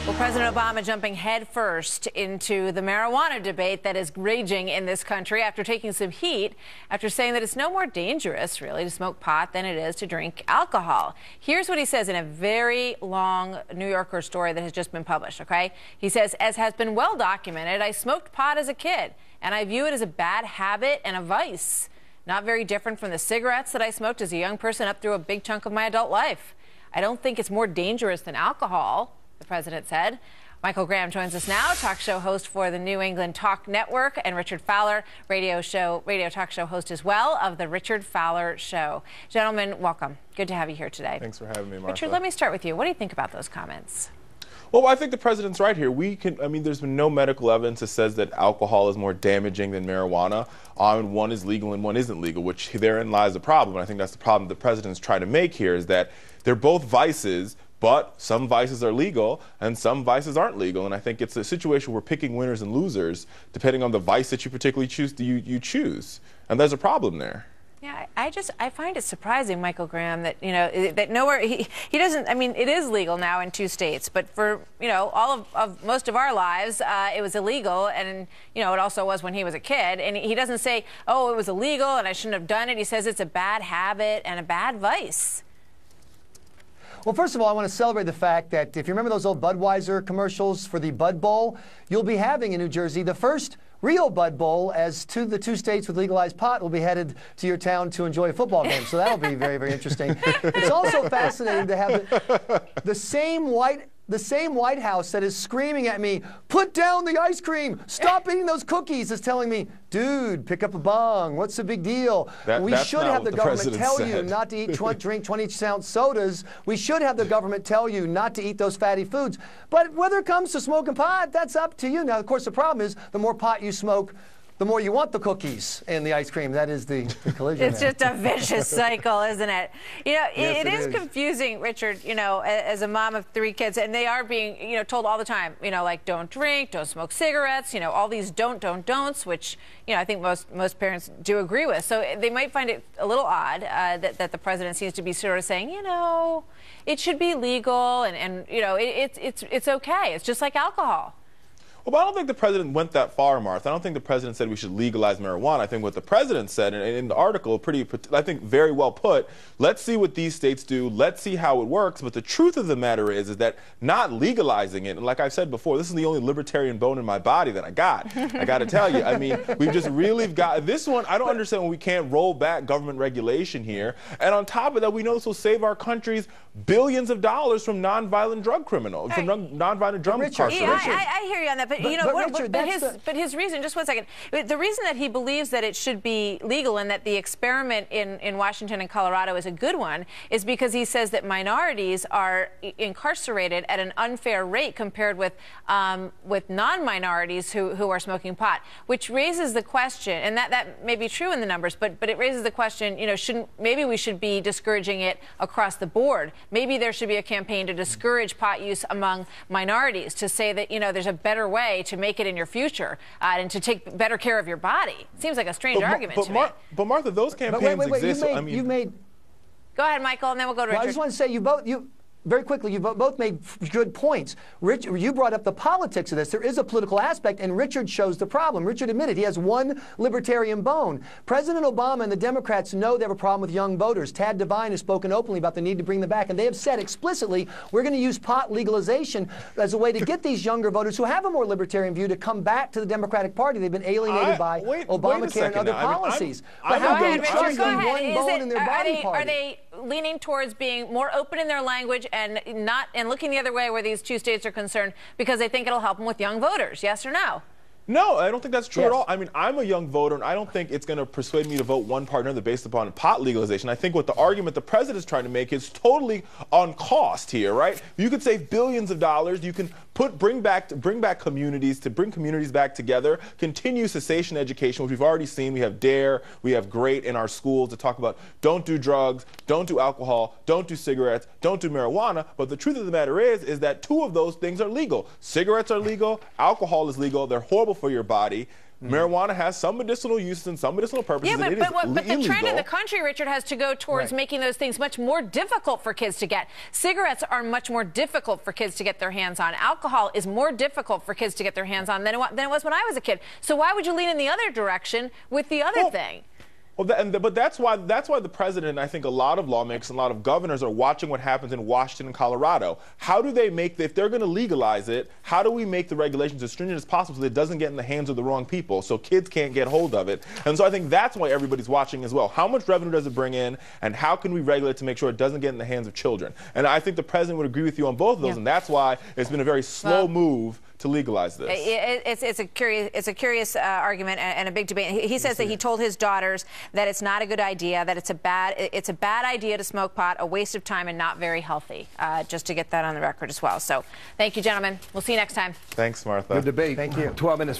Well, President Obama jumping headfirst into the marijuana debate that is raging in this country after taking some heat, after saying that it's no more dangerous, really, to smoke pot than it is to drink alcohol. Here's what he says in a very long New Yorker story that has just been published, okay? He says, as has been well documented, I smoked pot as a kid, and I view it as a bad habit and a vice. Not very different from the cigarettes that I smoked as a young person up through a big chunk of my adult life. I don't think it's more dangerous than alcohol, the president said. Michael Graham joins us now, talk show host for the New England Talk Network, and Richard Fowler, radio talk show host as well of the Richard Fowler Show. Gentlemen, welcome. Good to have you here today. Thanks for having me, Martha. Richard, let me start with you. What do you think about those comments? Well, I think the president's right here. There's been no medical evidence that says that alcohol is more damaging than marijuana. And one is legal and one isn't legal, which therein lies the problem. And I think that's the problem the president's trying to make here, is that they're both vices, but some vices are legal and some vices aren't legal. And I think it's a situation where we're picking winners and losers depending on the vice that you particularly choose. And there's a problem there. Yeah, I find it surprising, Michael Graham, that, that nowhere, he doesn't, it is legal now in 2 states, but for, all of most of our lives, it was illegal, and, it also was when he was a kid, and he doesn't say, oh, it was illegal and I shouldn't have done it. He says it's a bad habit and a bad vice. Well, first of all, I want to celebrate the fact that if you remember those old Budweiser commercials for the Bud Bowl, you'll be having in New Jersey the first real Bud Bowl, as the 2 states with legalized pot will be headed to your town to enjoy a football game. So that'll be very, very interesting. It's also fascinating to have the same White House that is screaming at me, put down the ice cream, stop eating those cookies, is telling me, dude, pick up a bong, what's the big deal? We should have the government tell you not to drink 20-ounce sodas. We should have the government tell you not to eat those fatty foods. But whether it comes to smoking pot, that's up to you. Now, of course, the problem is the more pot you smoke, the more you want the cookies and the ice cream. That is the collision. It's just a vicious cycle, isn't it? Yes, it is confusing, Richard, as a mom of 3 kids, and they are being, told all the time, like don't drink, don't smoke cigarettes, all these don'ts, which, I think most parents do agree with. So they might find it a little odd that the president seems to be sort of saying, it should be legal and it's okay. It's just like alcohol. Well, but I don't think the president went that far, Martha. I don't think the president said we should legalize marijuana. I think what the president said in the article, I think very well put, let's see what these states do, let's see how it works. But the truth of the matter is that not legalizing it, and like I've said before, this is the only libertarian bone in my body that I got. I got to tell you, we've just really got this one. I don't understand when we can't roll back government regulation here. And on top of that, we know this will save our countries billions of dollars from nonviolent drug criminals, from nonviolent drug incarceration. Yeah, I hear you on that. But his reason, just one second, the reason that he believes that it should be legal and that the experiment in Washington and Colorado is a good one is because he says that minorities are incarcerated at an unfair rate compared with non-minorities who are smoking pot, which raises the question, and that may be true in the numbers, but it raises the question, maybe we should be discouraging it across the board. Maybe there should be a campaign to discourage pot use among minorities, to say that, there's a better way to make it in your future and to take better care of your body. Seems like a strange argument to me. But Martha, those campaigns exist. Go ahead, Michael, and then we'll go to Richard. I just want to say very quickly, you both made good points. Richard, you brought up the politics of this. There is a political aspect, and Richard shows the problem. Richard admitted he has one libertarian bone. President Obama and the Democrats know they have a problem with young voters. Tad Devine has spoken openly about the need to bring them back, and they have said explicitly, we're going to use pot legalization as a way to get these younger voters who have a more libertarian view to come back to the Democratic Party. They've been alienated by Obamacare and other policies. But how can one bone in their body party? Are they leaning towards being more open in their language and looking the other way where these 2 states are concerned because they think it'll help them with young voters? Yes or no? No, I don't think that's true at all. I'm a young voter, and I don't think it's going to persuade me to vote one party or another based upon pot legalization. I think what the argument the president is trying to make is totally on cost here, right? You could save billions of dollars. You can bring back communities, to bring communities back together, continue cessation education, which we've already seen. We have DARE, we have GREAT in our schools to talk about don't do drugs, don't do alcohol, don't do cigarettes, don't do marijuana. But the truth of the matter is that 2 of those things are legal. Cigarettes are legal, alcohol is legal, they're horrible for your body. Marijuana has some medicinal uses and some medicinal purposes. Yeah, and but the trend in the illegal. country, Richard, has to go towards making those things much more difficult for kids to get. Cigarettes are much more difficult for kids to get their hands on. Alcohol is more difficult for kids to get their hands on than it was when I was a kid. So why would you lean in the other direction with the other thing? Well, but that's why the president, and I think a lot of lawmakers and a lot of governors are watching what happens in Washington and Colorado. How do they make, if they're going to legalize it, how do we make the regulations as stringent as possible so that it doesn't get in the hands of the wrong people, so kids can't get hold of it? And so I think that's why everybody's watching as well. How much revenue does it bring in, and how can we regulate to make sure it doesn't get in the hands of children? And I think the president would agree with you on both of those, and that's why it's been a very slow move to legalize this. It's a curious argument and a big debate. He says that he told his daughters that it's not a good idea, that it's a bad idea to smoke pot, a waste of time, and not very healthy. Just to get that on the record as well. So, thank you, gentlemen. We'll see you next time. Thanks, Martha. Good debate. Thank you. 12 minutes.